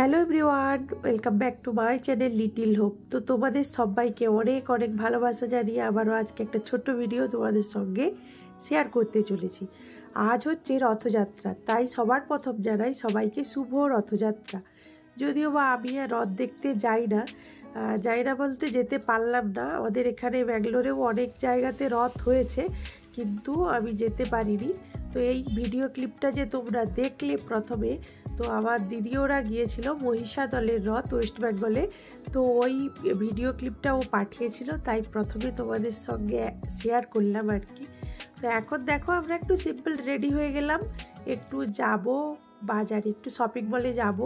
Hello everyone, welcome back to my channel little hope. তো তোমাদের সবাইকে অনেক অনেক ভালোবাসা জানিয়ে আবারও আজকে একটা ছোট্ট ভিডিও তোমাদের সঙ্গে শেয়ার করতে চলেছি। আজ হচ্ছে রথযাত্রা, তাই সবার প্রথম জানাই সবাইকে শুভ রথযাত্রা। যদিও বা আমি আর রথ দেখতে যাই না বলতে যেতে পারলাম না। আমাদের এখানে ব্যাঙ্গালোরেও অনেক জায়গাতে রথ হয়েছে, কিন্তু আমি যেতে পারিনি। তো এই ভিডিও ক্লিপটা যে তোমরা দেখলে প্রথমে, তো আমার দিদিওরা গিয়েছিল মহিষাদলের রথ ওয়েস্ট বেঙ্গলে। তো ওই ভিডিও ক্লিপটা ও পাঠিয়েছিল, তাই প্রথমে তোমাদের সঙ্গে শেয়ার করলাম আর কি। তো এখন দেখো আমরা একটু সিম্পল রেডি হয়ে গেলাম, একটু যাব বাজারে, একটু শপিং মলে যাব,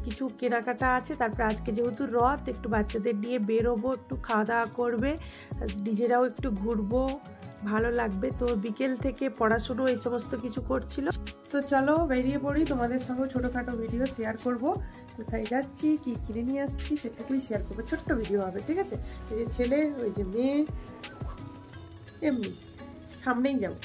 কিছু কেনাকাটা আছে। তারপর আজকে যেহেতু রথ, একটু বাচ্চাদের নিয়ে বেরোবো, একটু খাওয়া দাওয়া করবে, নিজেরাও একটু ঘুরবো, ভালো লাগবে। তো বিকেল থেকে পড়াশুনো এই সমস্ত কিছু করছিল। তো চলো বেরিয়ে পড়ি, তোমাদের সঙ্গে ছোটোখাটো ভিডিও শেয়ার করব। কোথায় যাচ্ছি, কি কিনে নিয়ে আসছি সেটুকুই শেয়ার করবো, ছোট্ট ভিডিও হবে, ঠিক আছে? এই যে ছেলে, ওই যে মেয়ে, এমনি সামনেই যাবো।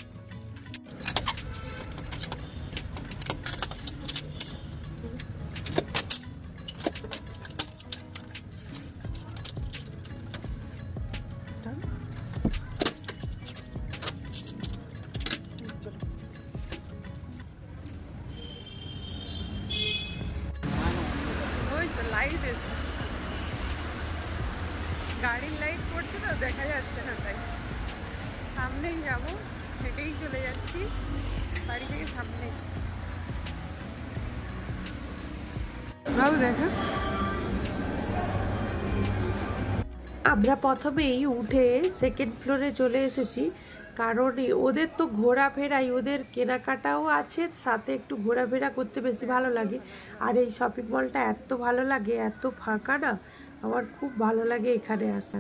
লাইট এসে গাড়ির লাইট পড়ছে তো দেখা যাচ্ছে না, তাই সামনেই যাব, হেঁটেই চলে যাচ্ছি বাড়ি থেকে সামনে। ভালো দেখা। আমরা প্রথমেই উঠে সেকেন্ড ফ্লোরে চলে এসেছি, কারণ ওদের তো ঘোরাফেরাই, ওদের কেনাকাটাও আছে, সাথে একটু ঘোরাফেরা করতে বেশি ভালো লাগে। আর এই শপিং মলটা এত ভালো লাগে, এত ফাঁকা না, আমার খুব ভালো লাগে এখানে আসা।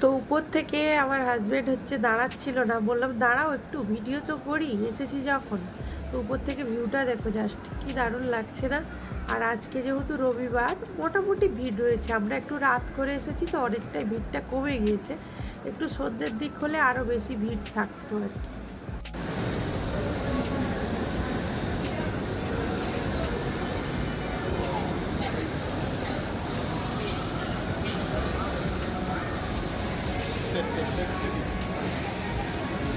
তো উপর থেকে আমার হাজব্যান্ড হচ্ছে দাঁড়াচ্ছিল না, বললাম দাঁড়াও একটু ভিডিও তো করি, এসেছি যখন। তো উপর থেকে ভিউটা দেখো, জাস্ট কি দারুণ লাগছে না? আর আজকে যেহেতু রবিবার, মোটামুটি ভিড় রয়েছে। আমরা একটু রাত করে এসেছি তো অনেকটাই ভিড়টা কমে গিয়েছে, একটু সন্ধ্যের দিক হলে আরও বেশি ভিড় থাকতো আর কি।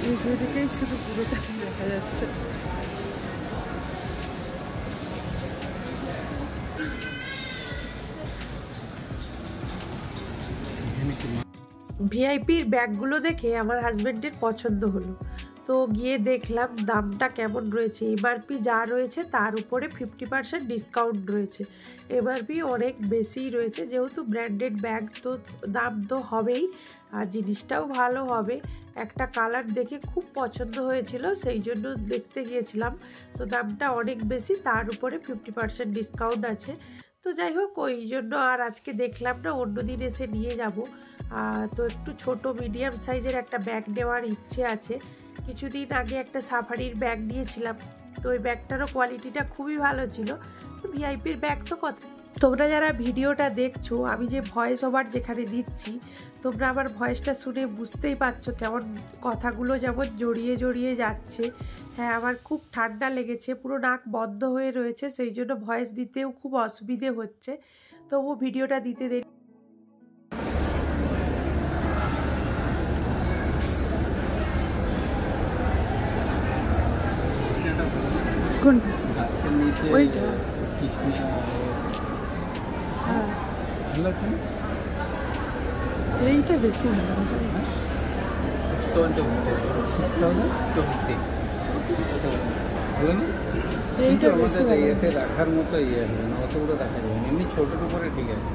এই দুদিকেই শুধু পুরোটা দেখা যাচ্ছে। ভিআইপির ব্যাগগুলো দেখে আমার হাজব্যান্ডের পছন্দ হলো, তো গিয়ে দেখলাম দামটা কেমন রয়েছে। এমআরপি যা রয়েছে তার উপরে 50% ডিসকাউন্ট রয়েছে। এমআরপি অনেক বেশি রয়েছে, যেহেতু ব্র্যান্ডেড ব্যাগ তো দাম তো হবেই, আর জিনিসটাও ভালো হবে। একটা কালার দেখে খুব পছন্দ হয়েছিল, সেই জন্য দেখতে গিয়েছিলাম। তো দামটা অনেক বেশি, তার উপরে 50% ডিসকাউন্ট আছে। তো যাই হোক, ওই জন্য আর আজকে দেখলাম না, অন্য দিন এসে নিয়ে যাব। তো একটু ছোট মিডিয়াম সাইজের একটা ব্যাগ নেওয়ার ইচ্ছে আছে। কিছুদিন আগে একটা সাফারির ব্যাগ নিয়েছিলাম, তো ওই ব্যাগটারও কোয়ালিটিটা খুবই ভালো ছিল। তো ভিআইপির ব্যাগ তো কত। তোমরা যারা ভিডিওটা দেখছো, আমি যে ভয়েস ওভার যেখানে দিচ্ছি, তোমরা আমার ভয়েসটা শুনে বুঝতেই পারছো কেমন কথাগুলো যেমন জড়িয়ে জড়িয়ে যাচ্ছে। হ্যাঁ, আমার খুব ঠান্ডা লেগেছে, পুরো নাক বন্ধ হয়ে রয়েছে, সেই জন্য ভয়েস দিতেও খুব অসুবিধে হচ্ছে। তবু ভিডিওটা দিতে দেরি। কোনটা? ওইটা। হ্যাঁ, এইটা বেশি ভালো। এইটা বেশি ইয়েতে রাখার মতো ইয়ে হবে না, অতগুলো দেখা যাবে না, এমনি ছোটোর উপরে ঠিক আছে।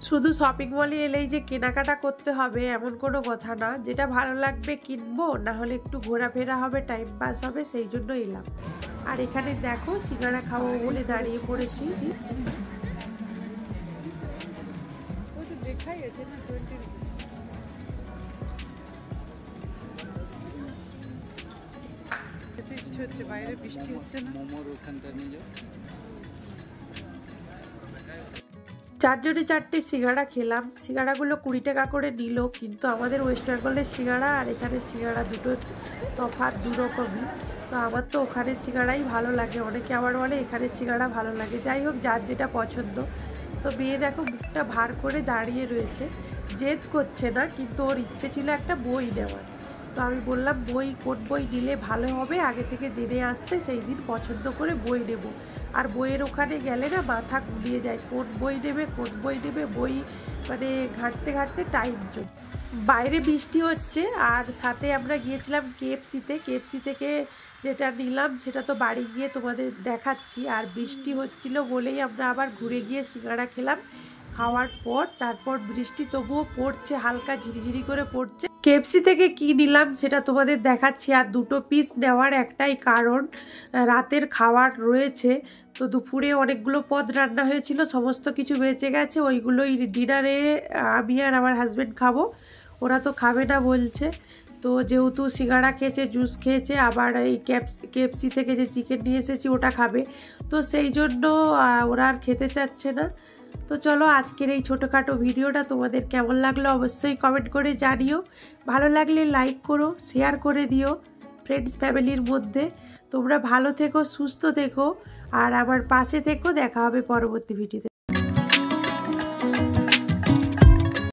শুধু শপিং মলে এলেই যে কেনাকাটা করতে হবে এমন কোনো কথা না, যেটা ভালো লাগবে কিনবো, না হলে একটু ঘোরাফেরা হবে, টাইম পাস হবে, সেই জন্য এলাম। আর এখানে দেখো সিঙ্গারা খাবো বলে দাঁড়িয়ে পড়েছি। দেখাই আছে না 20 রুপিস। হচ্ছে, বাইরে বৃষ্টি হচ্ছে না। মোমোর ওখানটা নিয়ে যাও। 4 জনে 4টে সিঙ্গাড়া খেলাম। সিঙ্গাড়াগুলো 20 টাকা করে নিল, কিন্তু আমাদের ওয়েস্ট বেঙ্গলের সিঙ্গাড়া আর এখানের সিঙ্গাড়া দুটো তফাৎ দুরকমই। তো আমার তো ওখানের সিঙ্গাড়াই ভালো লাগে, অনেকে আবার বলে এখানের সিঙ্গাড়া ভালো লাগে। যাই হোক, যার যেটা পছন্দ। তো মেয়ে দেখো মুখটা ভার করে দাঁড়িয়ে রয়েছে, জেদ করছে না, কিন্তু ওর ইচ্ছে ছিল একটা বই নেওয়ার। তো আমি বললাম বই কোন বই নিলে ভালো হবে আগে থেকে জেনে আসবে, সেই দিন পছন্দ করে বই নেব। আর বইয়ের ওখানে গেলে না মাথা ঘুরিয়ে যায়, কোন বই নেবে কোন বই নেবে, বই মানে ঘাঁটতে ঘাঁটতে টাইম চলে। বাইরে বৃষ্টি হচ্ছে, আর সাথে আমরা গিয়েছিলাম কেএফসিতে। কেএফসি থেকে যেটা নিলাম সেটা তো বাড়ি গিয়ে তোমাদের দেখাচ্ছি। আর বৃষ্টি হচ্ছিল বলেই আমরা আবার ঘুরে গিয়ে সিঙ্গাড়া খেলাম। খাওয়ার পর তারপর বৃষ্টি তবুও পড়ছে, হালকা ঝিরিঝিরি করে পড়ছে। কেএফসি থেকে কি নিলাম সেটা তোমাদের দেখাচ্ছি। আর 2 পিস নেওয়ার একটাই কারণ, রাতের খাবার রয়েছে, তো দুপুরে অনেকগুলো পদ রান্না হয়েছিল, সমস্ত কিছু বেঁচে গেছে। ওইগুলোই ডিনারে আমি আর আমার হাজব্যান্ড খাবো, ওরা তো খাবে না বলছে। তো যেহেতু সিঙ্গাড়া খেয়েছে, জুস খেয়েছে, আবার এই কেএফসি থেকে যে চিকেন নিয়ে এসেছি ওটা খাবে, তো সেই জন্য ওরা আর খেতে চাচ্ছে না। তো চলো, আজকের এই ছোটোখাটো ভিডিওটা তোমাদের কেমন লাগলো অবশ্যই কমেন্ট করে জানিও। ভালো লাগলে লাইক করো, শেয়ার করে দিও ফ্রেন্ডস ফ্যামিলির মধ্যে। তোমরা ভালো থেকো, সুস্থ থেকো, আর আমার পাশে থেকো। দেখা হবে পরবর্তী ভিডিওতে।